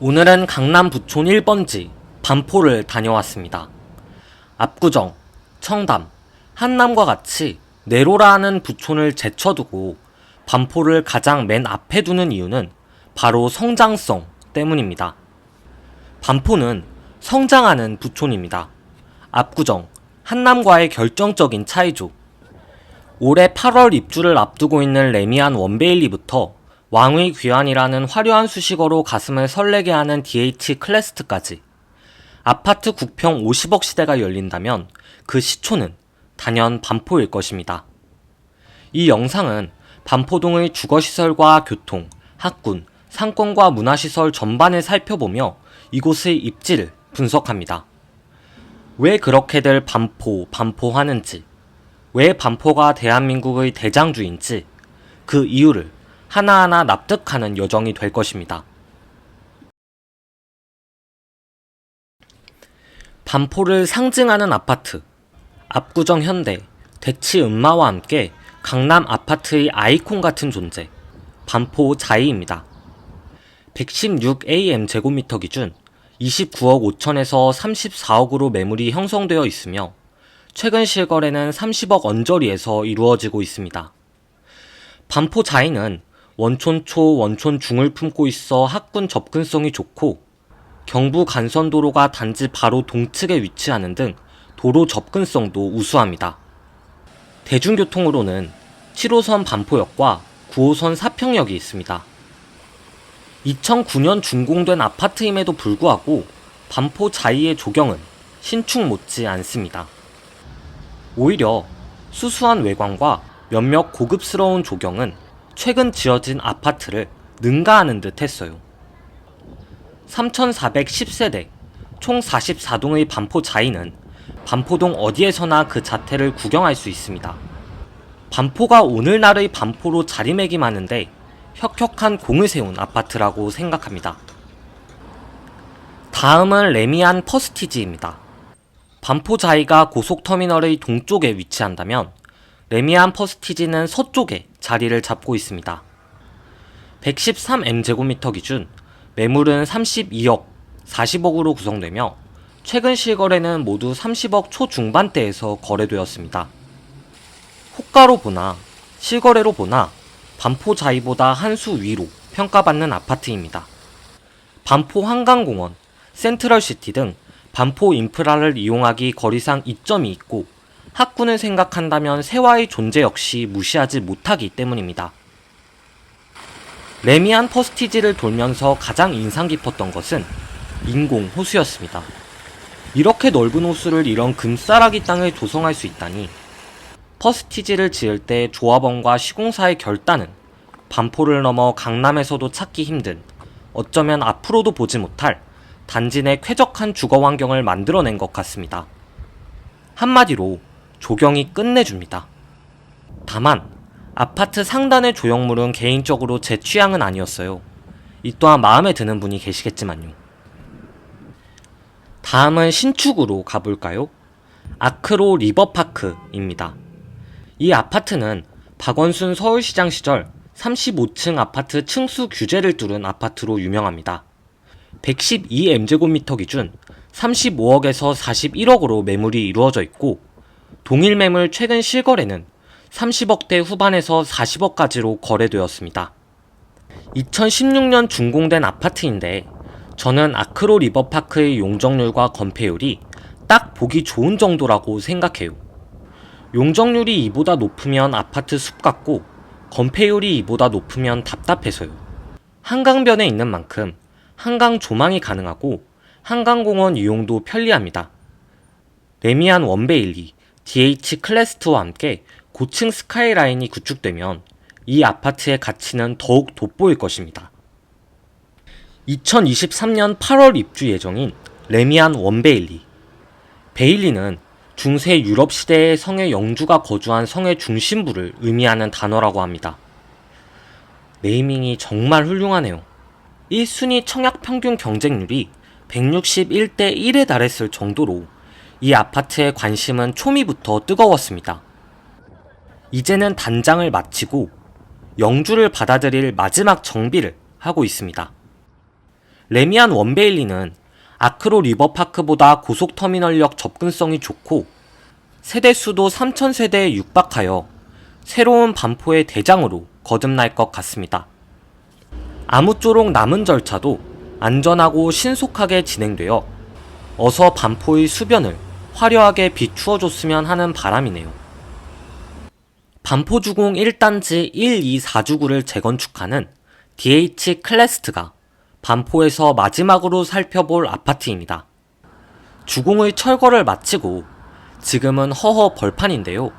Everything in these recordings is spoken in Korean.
오늘은 강남 부촌 1번지 반포를 다녀왔습니다. 압구정, 청담, 한남과 같이 내로라는 부촌을 제쳐두고 반포를 가장 맨 앞에 두는 이유는 바로 성장성 때문입니다. 반포는 성장하는 부촌입니다. 압구정, 한남과의 결정적인 차이죠. 올해 8월 입주를 앞두고 있는 레미안 원베일리부터 왕의 귀환이라는 화려한 수식어로 가슴을 설레게 하는 DH 클래스트까지 아파트 국평 50억 시대가 열린다면 그 시초는 단연 반포일 것입니다. 이 영상은 반포동의 주거시설과 교통, 학군, 상권과 문화시설 전반을 살펴보며 이곳의 입지를 분석합니다. 왜 그렇게들 반포 하는지, 왜 반포가 대한민국의 대장주인지 그 이유를 하나하나 납득하는 여정이 될 것입니다. 반포를 상징하는 아파트, 압구정 현대, 대치 음마와 함께 강남 아파트의 아이콘 같은 존재, 반포 자이입니다. 116AM 제곱미터 기준 29억 5천에서 34억으로 매물이 형성되어 있으며 최근 실거래는 30억 언저리에서 이루어지고 있습니다. 반포 자이는 원촌 초, 원촌 중을 품고 있어 학군 접근성이 좋고 경부 간선도로가 단지 바로 동측에 위치하는 등 도로 접근성도 우수합니다. 대중교통으로는 7호선 반포역과 9호선 사평역이 있습니다. 2009년 준공된 아파트임에도 불구하고 반포 자이의 조경은 신축 못지 않습니다. 오히려 수수한 외관과 몇몇 고급스러운 조경은 최근 지어진 아파트를 능가하는 듯 했어요. 3,410세대, 총 44동의 반포 자이는 반포동 어디에서나 그 자태를 구경할 수 있습니다. 반포가 오늘날의 반포로 자리매김하는데 혁혁한 공을 세운 아파트라고 생각합니다. 다음은 레미안 퍼스티지입니다. 반포 자이가 고속터미널의 동쪽에 위치한다면 레미안 퍼스티지는 서쪽에 자리를 잡고 있습니다. 113m제곱미터 기준 매물은 32억, 40억으로 구성되며 최근 실거래는 모두 30억 초중반대에서 거래되었습니다. 호가로 보나 실거래로 보나 반포 자이보다 한 수 위로 평가받는 아파트입니다. 반포 한강공원, 센트럴시티 등 반포 인프라를 이용하기 거리상 이점이 있고 학군을 생각한다면 세화의 존재 역시 무시하지 못하기 때문입니다. 레미안 퍼스티지를 돌면서 가장 인상 깊었던 것은 인공 호수였습니다. 이렇게 넓은 호수를 이런 금싸라기 땅에 조성할 수 있다니 퍼스티지를 지을 때 조합원과 시공사의 결단은 반포를 넘어 강남에서도 찾기 힘든, 어쩌면 앞으로도 보지 못할 단지 내 쾌적한 주거 환경을 만들어낸 것 같습니다. 한마디로 조경이 끝내줍니다. 다만 아파트 상단의 조형물은 개인적으로 제 취향은 아니었어요. 이 또한 마음에 드는 분이 계시겠지만요. 다음은 신축으로 가볼까요? 아크로 리버파크입니다. 이 아파트는 박원순 서울시장 시절 35층 아파트 층수 규제를 뚫은 아파트로 유명합니다. 112m제곱미터 기준 35억에서 41억으로 매물이 이루어져 있고 동일 매물 최근 실거래는 30억대 후반에서 40억까지로 거래되었습니다. 2016년 준공된 아파트인데 저는 아크로 리버파크의 용적률과 건폐율이 딱 보기 좋은 정도라고 생각해요. 용적률이 이보다 높으면 아파트 숲 같고 건폐율이 이보다 높으면 답답해서요. 한강변에 있는 만큼 한강 조망이 가능하고 한강공원 이용도 편리합니다. 레미안 원베일리, DH 클래스2와 함께 고층 스카이라인이 구축되면 이 아파트의 가치는 더욱 돋보일 것입니다. 2023년 8월 입주 예정인 레미안 원베일리. 베일리는 중세 유럽 시대의 성의 영주가 거주한 성의 중심부를 의미하는 단어라고 합니다. 네이밍이 정말 훌륭하네요. 1순위 청약 평균 경쟁률이 161대 1에 달했을 정도로 이 아파트의 관심은 초미부터 뜨거웠습니다. 이제는 단장을 마치고 영주를 받아들일 마지막 정비를 하고 있습니다. 레미안 원베일리는 아크로 리버파크보다 고속터미널역 접근성이 좋고 세대수도 3,000세대에 육박하여 새로운 반포의 대장으로 거듭날 것 같습니다. 아무쪼록 남은 절차도 안전하고 신속하게 진행되어 어서 반포의 수변을 화려하게 비추어줬으면 하는 바람이네요. 반포주공 1단지 1, 2, 4주구를 재건축하는 DH 클래스트가 반포에서 마지막으로 살펴볼 아파트입니다. 주공의 철거를 마치고 지금은 허허 벌판인데요.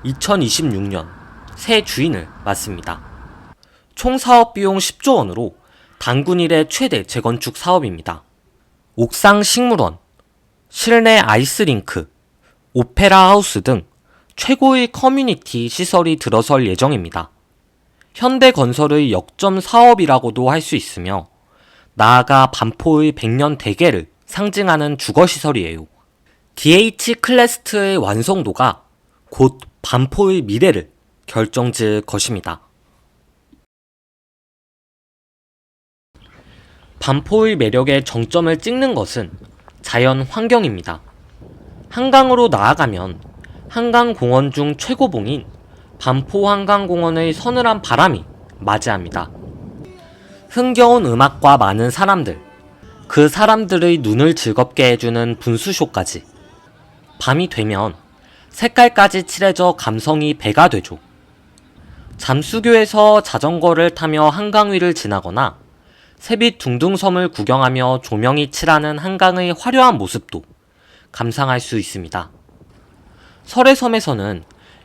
2026년 새 주인을 맡습니다. 총 사업비용 10조 원으로 단군 이래 최대 재건축 사업입니다. 옥상 식물원, 실내 아이스링크, 오페라 하우스 등 최고의 커뮤니티 시설이 들어설 예정입니다. 현대건설의 역점 사업이라고도 할 수 있으며 나아가 반포의 100년 대계를 상징하는 주거시설이에요. DH 클래스트의 완성도가 곧 반포의 미래를 결정지을 것입니다. 반포의 매력의 정점을 찍는 것은 자연 환경입니다. 한강으로 나아가면 한강공원 중 최고봉인 반포 한강공원의 서늘한 바람이 맞이합니다. 흥겨운 음악과 많은 사람들, 그 사람들의 눈을 즐겁게 해주는 분수쇼까지. 밤이 되면 색깔까지 칠해져 감성이 배가 되죠. 잠수교에서 자전거를 타며 한강 위를 지나거나 새빛 둥둥섬을 구경하며 조명이 칠하는 한강의 화려한 모습도 감상할 수 있습니다. 설해섬에서는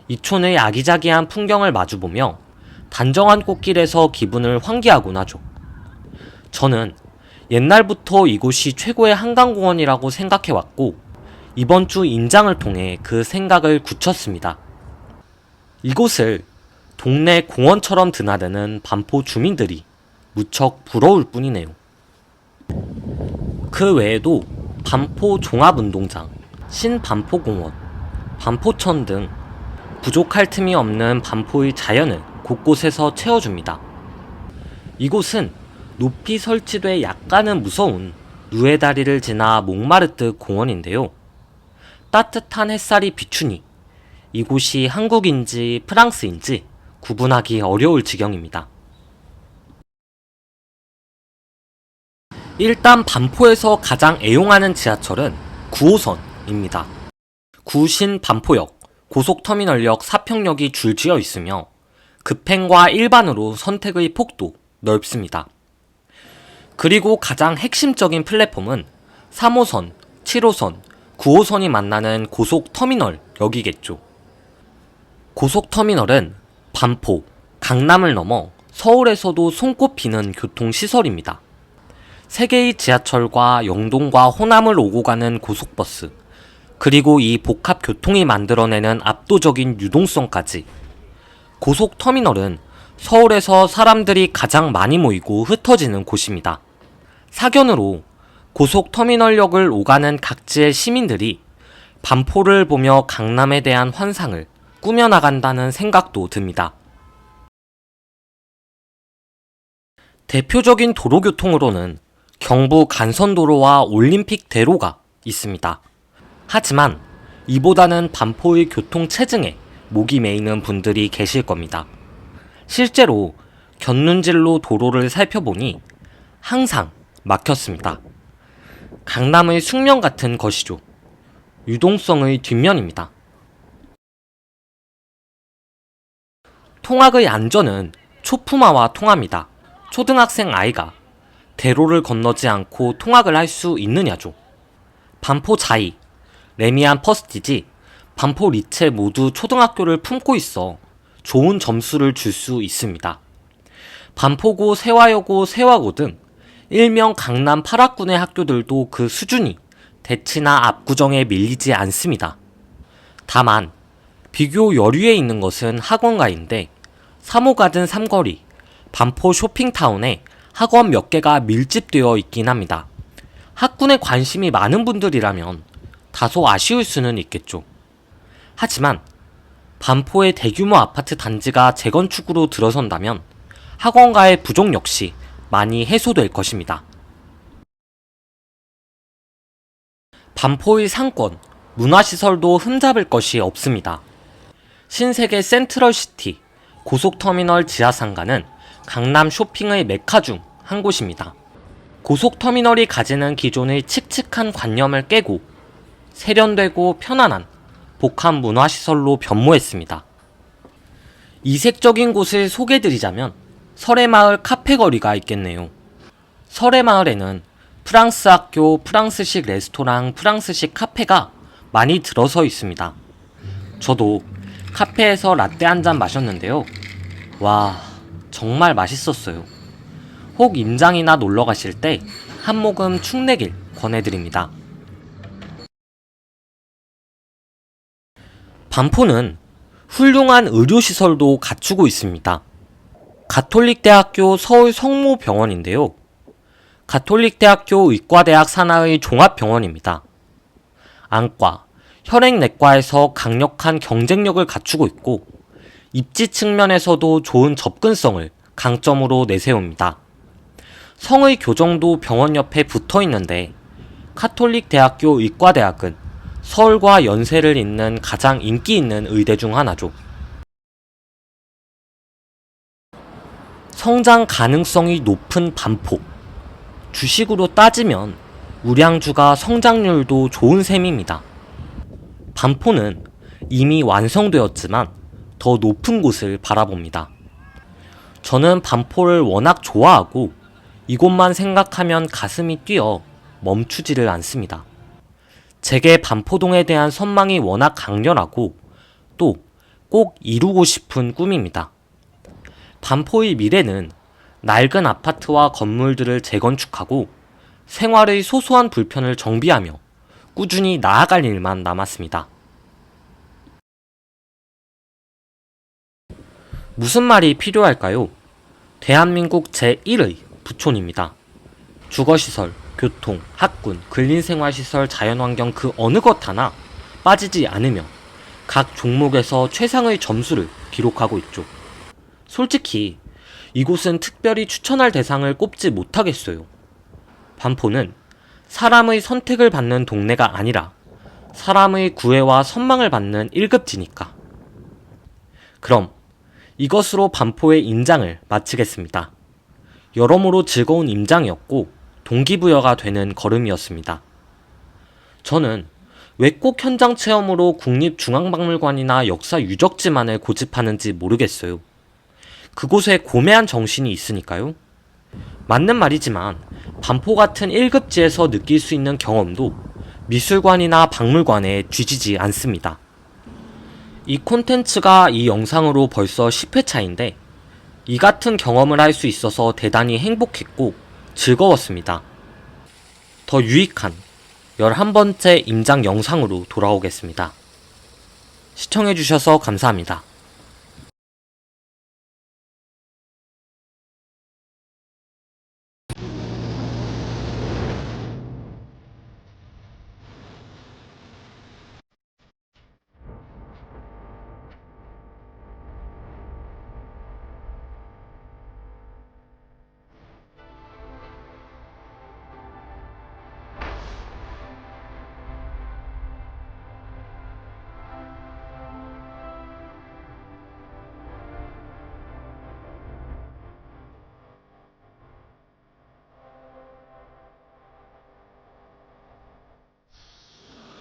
이촌의 아기자기한 풍경을 마주보며 단정한 꽃길에서 기분을 환기하곤 하죠. 저는 옛날부터 이곳이 최고의 한강공원이라고 생각해왔고 이번 주 임장을 통해 그 생각을 굳혔습니다. 이곳을 동네 공원처럼 드나드는 반포 주민들이 무척 부러울 뿐이네요. 그 외에도 반포 종합운동장, 신반포공원, 반포천 등 부족할 틈이 없는 반포의 자연을 곳곳에서 채워줍니다. 이곳은 높이 설치돼 약간은 무서운 누에 다리를 지나 몽마르트 공원인데요. 따뜻한 햇살이 비추니 이곳이 한국인지 프랑스인지 구분하기 어려울 지경입니다. 일단 반포에서 가장 애용하는 지하철은 9호선입니다. 구신 반포역, 고속터미널역, 사평역이 줄지어 있으며 급행과 일반으로 선택의 폭도 넓습니다. 그리고 가장 핵심적인 플랫폼은 3호선, 7호선, 9호선이 만나는 고속터미널역이겠죠. 고속터미널은 반포, 강남을 넘어 서울에서도 손꼽히는 교통시설입니다. 3개의 지하철과 영동과 호남을 오고 가는 고속버스, 그리고 이 복합교통이 만들어내는 압도적인 유동성까지. 고속터미널은 서울에서 사람들이 가장 많이 모이고 흩어지는 곳입니다. 사견으로 고속터미널역을 오가는 각지의 시민들이 반포를 보며 강남에 대한 환상을 꾸며나간다는 생각도 듭니다. 대표적인 도로교통으로는 경부 간선도로와 올림픽대로가 있습니다. 하지만 이보다는 반포의 교통체증에 목이 메이는 분들이 계실 겁니다. 실제로 견눈질로 도로를 살펴보니 항상 막혔습니다. 강남의 숙명 같은 것이죠. 유동성의 뒷면입니다. 통학의 안전은 초품화와 통합니다. 초등학생 아이가 대로를 건너지 않고 통학을 할 수 있느냐죠. 반포 자이, 레미안 퍼스티지, 반포 리첼 모두 초등학교를 품고 있어 좋은 점수를 줄 수 있습니다. 반포고, 세화여고, 세화고 등 일명 강남 8학군의 학교들도 그 수준이 대치나 압구정에 밀리지 않습니다. 다만 비교 여류에 있는 것은 학원가인데 3호 가든 삼거리, 반포 쇼핑타운에 학원 몇 개가 밀집되어 있긴 합니다. 학군에 관심이 많은 분들이라면 다소 아쉬울 수는 있겠죠. 하지만 반포의 대규모 아파트 단지가 재건축으로 들어선다면 학원가의 부족 역시 많이 해소될 것입니다. 반포의 상권, 문화시설도 흠잡을 것이 없습니다. 신세계 센트럴시티, 고속터미널 지하상가는 강남 쇼핑의 메카 중 한 곳입니다. 고속터미널이 가지는 기존의 칙칙한 관념을 깨고 세련되고 편안한 복합 문화시설로 변모했습니다. 이색적인 곳을 소개드리자면 설해마을 카페거리가 있겠네요. 설해마을에는 프랑스 학교, 프랑스식 레스토랑, 프랑스식 카페가 많이 들어서 있습니다. 저도 카페에서 라떼 한 잔 마셨는데요. 와, 정말 맛있었어요. 혹 임장이나 놀러 가실 때 한 모금 축내길 권해드립니다. 반포는 훌륭한 의료시설도 갖추고 있습니다. 가톨릭대학교 서울 성모병원인데요. 가톨릭대학교 의과대학 산하의 종합병원입니다. 안과, 혈액내과에서 강력한 경쟁력을 갖추고 있고 입지 측면에서도 좋은 접근성을 강점으로 내세웁니다. 성의 교정도 병원 옆에 붙어 있는데 가톨릭대학교 의과대학은 서울과 연세를 잇는 가장 인기 있는 의대 중 하나죠. 성장 가능성이 높은 반포. 주식으로 따지면 우량주가 성장률도 좋은 셈입니다. 반포는 이미 완성되었지만 더 높은 곳을 바라봅니다. 저는 반포를 워낙 좋아하고 이곳만 생각하면 가슴이 뛰어 멈추지를 않습니다. 제게 반포동에 대한 선망이 워낙 강렬하고 또 꼭 이루고 싶은 꿈입니다. 반포의 미래는 낡은 아파트와 건물들을 재건축하고 생활의 소소한 불편을 정비하며 꾸준히 나아갈 일만 남았습니다. 무슨 말이 필요할까요? 대한민국 제1의 부촌입니다. 주거시설, 교통, 학군, 근린생활시설, 자연환경 그 어느 것 하나 빠지지 않으며 각 종목에서 최상의 점수를 기록하고 있죠. 솔직히 이곳은 특별히 추천할 대상을 꼽지 못하겠어요. 반포는 사람의 선택을 받는 동네가 아니라 사람의 구애와 선망을 받는 1급지니까. 그럼 이것으로 반포의 임장을 마치겠습니다. 여러모로 즐거운 임장이었고 동기부여가 되는 걸음이었습니다. 저는 왜 꼭 현장 체험으로 국립중앙박물관이나 역사 유적지만을 고집하는지 모르겠어요. 그곳에 고매한 정신이 있으니까요. 맞는 말이지만 반포 같은 1급지에서 느낄 수 있는 경험도 미술관이나 박물관에 뒤지지 않습니다. 이 콘텐츠가 이 영상으로 벌써 10회차인데 이 같은 경험을 할 수 있어서 대단히 행복했고 즐거웠습니다. 더 유익한 11번째 임장 영상으로 돌아오겠습니다. 시청해주셔서 감사합니다.